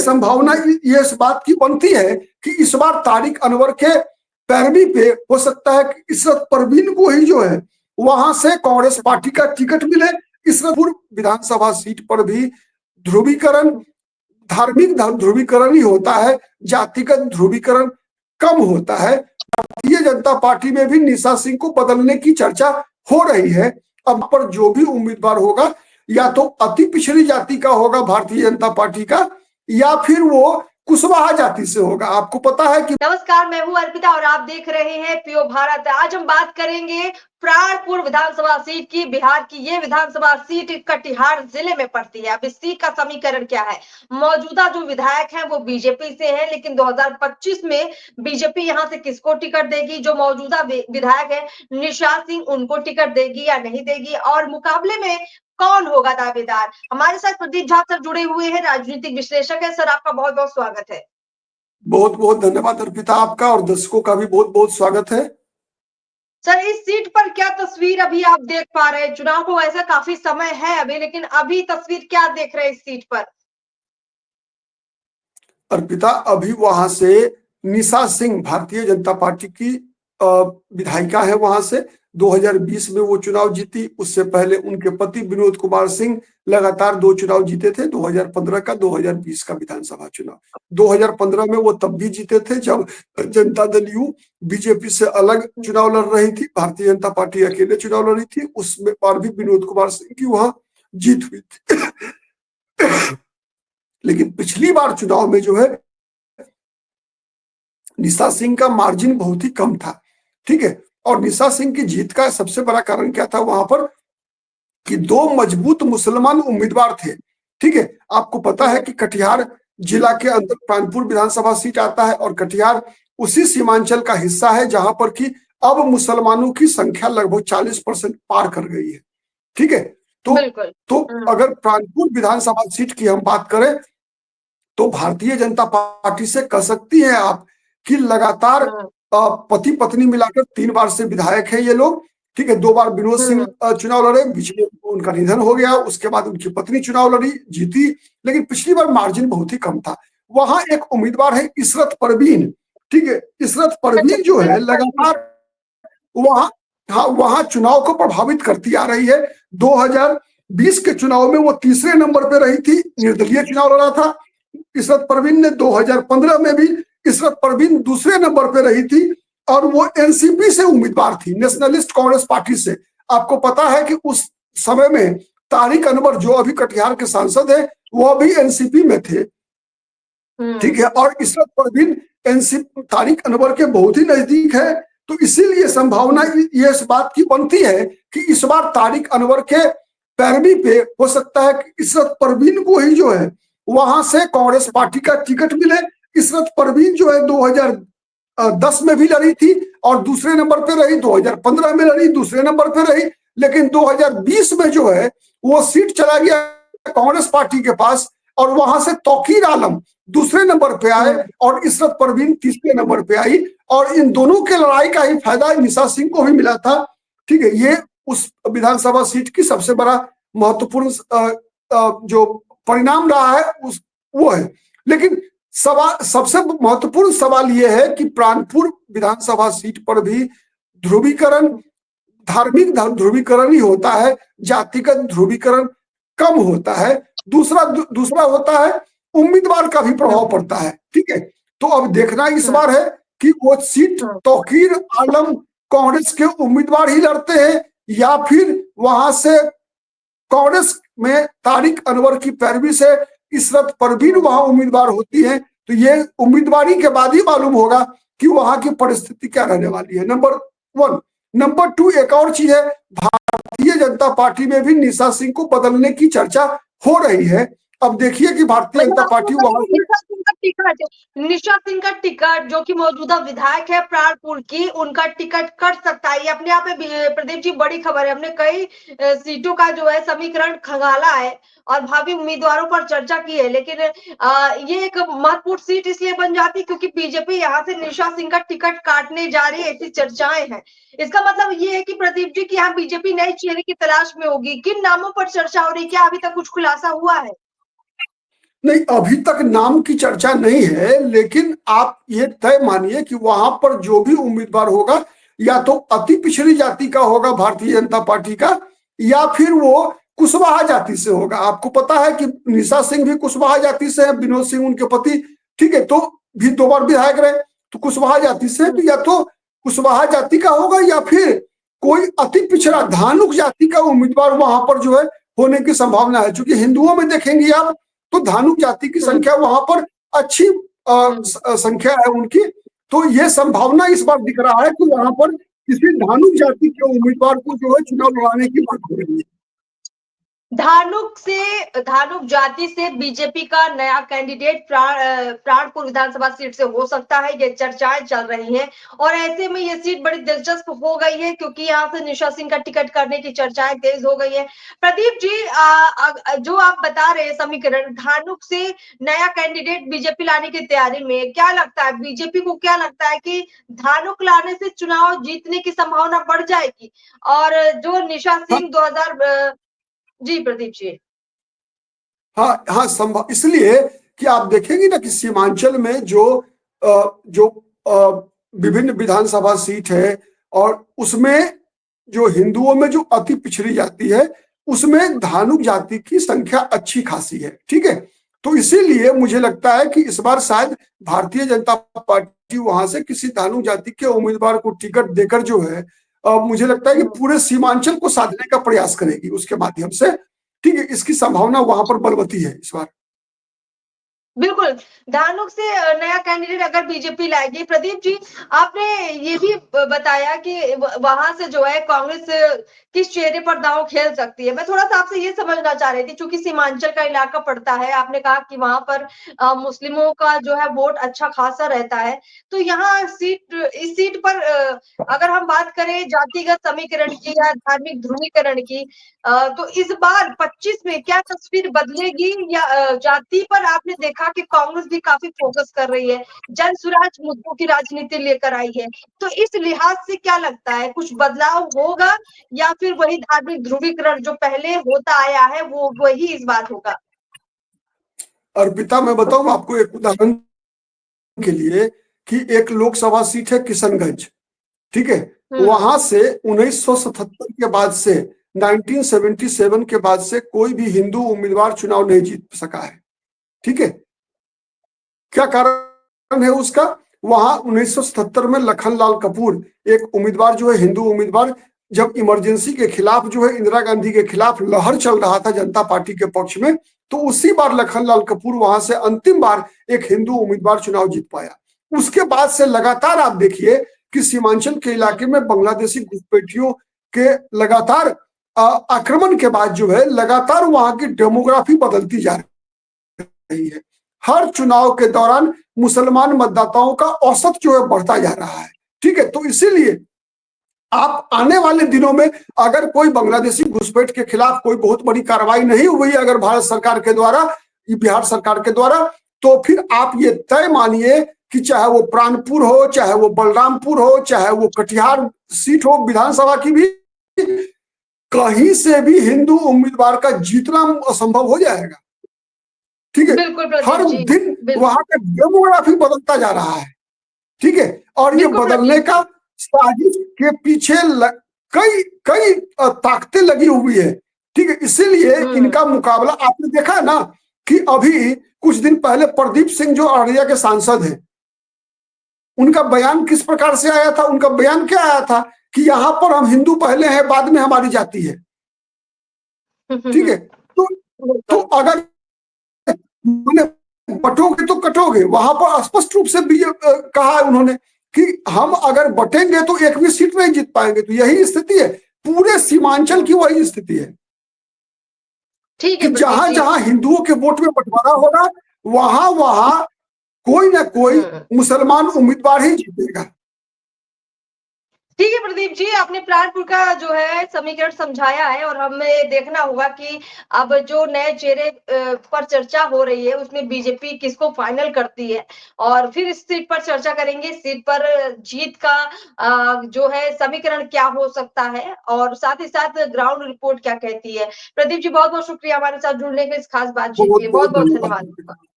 संभावना ये इस बात की बनती है कि इस बार तारिक अनवर के पैरवी पे हो सकता है कि इशरत परवीन को ही जो है वहां से कांग्रेस पार्टी का टिकट मिले। इसरतपुर विधानसभा सीट पर भी ध्रुवीकरण धार्मिक ध्रुवीकरण ही होता है, जातिगत ध्रुवीकरण कम होता है। भारतीय जनता पार्टी में भी निशा सिंह को बदलने की चर्चा हो रही है। अब पर जो भी उम्मीदवार होगा या तो अति पिछड़ी जाति का होगा भारतीय जनता पार्टी का, या फिर वो कुशवाहा जाति से होगा। आपको पता है कि नमस्कार, मैं हूं अर्पिता और आप देख रहे हैं पियो भारत। आज हम बात करेंगे प्राणपुर विधानसभा सीट की। बिहार की ये विधानसभा सीट कटिहार जिले में पड़ती है। अब इस सीट का समीकरण क्या है? मौजूदा जो विधायक हैं वो बीजेपी से है, लेकिन 2025 में बीजेपी यहां से किसको टिकट देगी? जो मौजूदा विधायक है निशा सिंह, उनको टिकट देगी या नहीं देगी? और मुकाबले में कौन होगा दावेदार? हमारे साथ प्रदीप झा सर जुड़े हुए हैं, राजनीतिक विश्लेषक है। सर, आपका बहुत बहुत स्वागत है। बहुत बहुत धन्यवाद अर्पिता आपका, और दर्शकों का भी बहुत बहुत स्वागत है। सर, इस सीट पर क्या तस्वीर अभी आप देख पा रहे हैं? चुनाव को ऐसा काफी समय है अभी, लेकिन अभी तस्वीर क्या देख रहे हैं इस सीट पर? अर्पिता, अभी वहां से निशा सिंह भारतीय जनता पार्टी की विधायिका है। वहां से 2020 में वो चुनाव जीती। उससे पहले उनके पति विनोद कुमार सिंह लगातार 2 चुनाव जीते थे, 2015 का, 2020 का विधानसभा चुनाव। 2015 में वो तब भी जीते थे जब जनता दल यू बीजेपी से अलग चुनाव लड़ रही थी, भारतीय जनता पार्टी अकेले चुनाव लड़ी थी। उसमें पर भी विनोद कुमार सिंह की वहां जीत हुई थी। लेकिन पिछली बार चुनाव में जो है निशा सिंह का मार्जिन बहुत ही कम था, ठीक है। और निशा सिंह की जीत का सबसे बड़ा कारण क्या था वहां पर? कि 2 मजबूत मुसलमान उम्मीदवार थे, ठीक है। आपको पता है कि कटिहार जिला के अंदर प्राणपुर विधानसभा सीट आता है, और कटिहार उसी सीमांचल का हिस्सा है जहां पर कि अब मुसलमानों की संख्या लगभग 40% पार कर गई है, ठीक है। तो अगर प्राणपुर विधानसभा सीट की हम बात करें तो भारतीय जनता पार्टी से कह सकती हैं आप कि लगातार पति पत्नी मिलाकर 3 बार से विधायक है ये लोग, ठीक है। 2 बार विनोद सिंह चुनाव लड़े, बीच में उनका निधन हो गया, उसके बाद उनकी पत्नी चुनाव लड़ी, जीती। लेकिन पिछली बार मार्जिन बहुत ही कम था। वहां एक उम्मीदवार है इशरत परवीन, ठीक है। इशरत परवीन जो है लगातार वहां, हाँ, वहां चुनाव को प्रभावित करती आ रही है। 2020 के चुनाव में वो तीसरे नंबर पे रही थी, निर्दलीय चुनाव लड़ा था इशरत परवीन ने। 2015 में भी इशरत परवीन दूसरे नंबर पे रही थी, और वो एनसीपी से उम्मीदवार थी, नेशनलिस्ट कांग्रेस पार्टी से। आपको पता है कि उस समय में तारिक अनवर जो अभी कटिहार के सांसद है वो भी एनसीपी में थे, ठीक है। और इशरत परवीन एनसीपी तारिक अनवर के बहुत ही नजदीक है। तो इसीलिए संभावना ये इस बात की बनती है कि इस बार तारिक अनवर के पैरवी पे हो सकता है कि इशरत परवीन को ही जो है वहां से कांग्रेस पार्टी का टिकट मिले। इशरत परवीन जो है 2010 में भी लड़ी थी और दूसरे नंबर पे रही, 2015 में लड़ी, दूसरे नंबर पे रही। लेकिन 2020 में जो है वो सीट चला गया कांग्रेस पार्टी के पास, और वहां से तौकीर आलम दूसरे नंबर पे आए और इशरत परवीन तीसरे नंबर पे आई। और इन दोनों के लड़ाई का ही फायदा निशा सिंह को भी मिला था, ठीक है। ये उस विधानसभा सीट की सबसे बड़ा महत्वपूर्ण जो परिणाम रहा है उस वो है। लेकिन सवाल, सबसे महत्वपूर्ण सवाल यह है कि प्राणपुर विधानसभा सीट पर भी ध्रुवीकरण धार्मिक ध्रुवीकरण ही होता है, जातिगत ध्रुवीकरण कम होता है। दूसरा होता है उम्मीदवार का भी प्रभाव पड़ता है, ठीक है। तो अब देखना इस बार है कि वो सीट तौकीर आलम कांग्रेस के उम्मीदवार ही लड़ते हैं, या फिर वहां से कांग्रेस में तारिक अनवर की पैरवी से इशरत परवीन वहां उम्मीदवार होती है। तो ये उम्मीदवारी के बाद ही मालूम होगा कि वहां की परिस्थिति क्या रहने वाली है, नंबर 1। नंबर 2, एक और चीज है, भारतीय जनता पार्टी में भी निशा सिंह को बदलने की चर्चा हो रही है। अब देखिए कि भारतीय जनता पार्टी वहां से निशा सिंह का टिकट, जो कि मौजूदा विधायक है प्राणपुर की, उनका टिकट कट सकता है। ये अपने आप में प्रदीप जी बड़ी खबर है। हमने कई सीटों का जो है समीकरण खंगाला है और भावी उम्मीदवारों पर चर्चा की है, लेकिन ये एक महत्वपूर्ण सीट इसलिए बन जाती है क्योंकि बीजेपी यहाँ से निशा सिंह का टिकट काटने जा रही है, ऐसी चर्चाएं हैं। इसका मतलब ये है कि प्रदीप जी की यहाँ बीजेपी नए चेहरे की तलाश में होगी। किन नामों पर चर्चा हो रही है, क्या अभी तक कुछ खुलासा हुआ है? नहीं, अभी तक नाम की चर्चा नहीं है, लेकिन आप ये तय मानिए कि वहां पर जो भी उम्मीदवार होगा या तो अति पिछड़ी जाति का होगा भारतीय जनता पार्टी का, या फिर वो कुशवाहा जाति से होगा। आपको पता है कि निशा सिंह भी कुशवाहा जाति से है, विनोद सिंह उनके पति, ठीक है, तो भी 2 बार विधायक रहे, तो कुशवाहा जाति से, तो या तो कुशवाहा जाति का होगा या फिर कोई अति पिछड़ा धानुक जाति का उम्मीदवार वहां पर जो है होने की संभावना है। क्योंकि हिंदुओं में देखेंगे आप तो धानुक जाति की संख्या वहां पर अच्छी संख्या है उनकी, तो ये संभावना इस बार दिख रहा है कि वहां पर किसी धानुक जाति के उम्मीदवार को जो है चुनाव लड़ाने की बात हो रही है। धानुक जाति से बीजेपी का नया कैंडिडेट प्राणपुर विधानसभा सीट से हो सकता है, ये चर्चाएं चल रही हैं। और ऐसे में ये सीट बड़ी दिलचस्प हो गई है क्योंकि यहाँ से निशा सिंह का टिकट करने की चर्चाएं तेज हो गई है। प्रदीप जी, जो आप बता रहे हैं समीकरण, धानुक से नया कैंडिडेट बीजेपी लाने की तैयारी में, क्या लगता है बीजेपी को, क्या लगता है कि धानुक लाने से चुनाव जीतने की संभावना बढ़ जाएगी? और जो निशा सिंह 2000 जी प्रदीप जी। हाँ हाँ, संभव इसलिए कि आप देखेंगे ना कि सीमांचल में जो विभिन्न विधानसभा सीट है और उसमें जो हिंदुओं में जो अति पिछड़ी जाति है उसमें धानुक जाति की संख्या अच्छी खासी है, ठीक है। तो इसीलिए मुझे लगता है कि इस बार शायद भारतीय जनता पार्टी वहां से किसी धानुक जाति के उम्मीदवार को टिकट देकर जो है मुझे लगता है कि पूरे सीमांचल को साधने का प्रयास करेगी उसके माध्यम से, ठीक है। इसकी संभावना वहां पर बलवती है इस बार। बिल्कुल, धानुक से नया कैंडिडेट अगर बीजेपी लाएगी। प्रदीप जी, आपने ये भी बताया कि वहां से जो है कांग्रेस किस चेहरे पर दांव खेल सकती है। मैं थोड़ा सा आपसे ये समझना चाह रही थी, क्योंकि सीमांचल का इलाका पड़ता है, आपने कहा कि वहां पर मुस्लिमों का जो है वोट अच्छा खासा रहता है, तो यहाँ इस सीट पर अगर हम बात करें जातिगत समीकरण की या धार्मिक ध्रुवीकरण की, तो इस बार 25 में क्या तस्वीर बदलेगी? या जाति पर आपने देखा कि कांग्रेस भी काफी फोकस कर रही है, जन सुराज मुद्दों की राजनीति लेकर आई है, तो इस लिहाज से क्या लगता है कुछ बदलाव होगा या फिर वही धार्मिक ध्रुवीकरण जो पहले होता आया है वो वही इस बार होगा? अर्पिता, मैं बताऊं आपको एक उदाहरण के लिए कि एक लोकसभा सीट है किशनगंज, ठीक है, वहां से 1977 के बाद से 1977 के बाद से कोई भी हिंदू उम्मीदवार चुनाव नहीं जीत सका है, ठीक है। क्या कारण है उसका? वहां 1977 में लखनलाल कपूर एक उम्मीदवार जो है हिंदू उम्मीदवार, जब इमरजेंसी के खिलाफ जो है इंदिरा गांधी के खिलाफ लहर चल रहा था जनता पार्टी के पक्ष में, तो उसी बार लखनलाल कपूर वहां से अंतिम बार एक हिंदू उम्मीदवार चुनाव जीत पाया। उसके बाद से लगातार आप देखिए कि सीमांचल के इलाके में बांग्लादेशी घुसपैठियों के लगातार आक्रमण के बाद जो है लगातार वहां की डेमोग्राफी बदलती जा रही है। हर चुनाव के दौरान मुसलमान मतदाताओं का औसत जो है बढ़ता जा रहा है, ठीक है। तो इसीलिए आप आने वाले दिनों में अगर कोई बांग्लादेशी घुसपैठ के खिलाफ कोई बहुत बड़ी कार्रवाई नहीं हुई अगर भारत सरकार के द्वारा, बिहार सरकार के द्वारा, तो फिर आप ये तय मानिए कि चाहे वो प्राणपुर हो, चाहे वो बलरामपुर हो, चाहे वो कटिहार सीट हो विधानसभा की भी, कहीं से भी हिंदू उम्मीदवार का जीतना असंभव हो जाएगा, ठीक है। हर दिन वहां का डेमोग्राफी बदलता जा रहा है, ठीक है। और ये बदलने का साजिश के पीछे कई ताकतें लगी हुई है, ठीक है। इसीलिए इनका मुकाबला आपने देखा ना कि अभी कुछ दिन पहले प्रदीप सिंह जो अररिया के सांसद हैं, उनका बयान किस प्रकार से आया था? उनका बयान क्या आया था कि यहां पर हम हिंदू पहले हैं, बाद में हमारी जाति है, ठीक है। तो अगर बटोगे तो कटोगे, वहां पर स्पष्ट रूप से भी कहा उन्होंने कि हम अगर बटेंगे तो एक भी सीट नहीं जीत पाएंगे। तो यही स्थिति है, पूरे सीमांचल की वही स्थिति है, ठीक है। जहां जहां हिंदुओं के वोट में बंटवारा होगा वहां वहां कोई ना कोई मुसलमान उम्मीदवार ही जीतेगा। ठीक है प्रदीप जी, आपने प्राणपुर का जो है समीकरण समझाया है और हमें देखना होगा कि अब जो नए चेहरे पर चर्चा हो रही है उसमें बीजेपी किसको फाइनल करती है और फिर इस सीट पर चर्चा करेंगे। सीट पर जीत का जो है समीकरण क्या हो सकता है और साथ ही साथ ग्राउंड रिपोर्ट क्या कहती है। प्रदीप जी बहुत-बहुत शुक्रिया हमारे साथ जुड़ने के इस खास बातचीत के बहुत लिए। बहुत बहुत-बहुत धन्यवाद। धन्यवाद।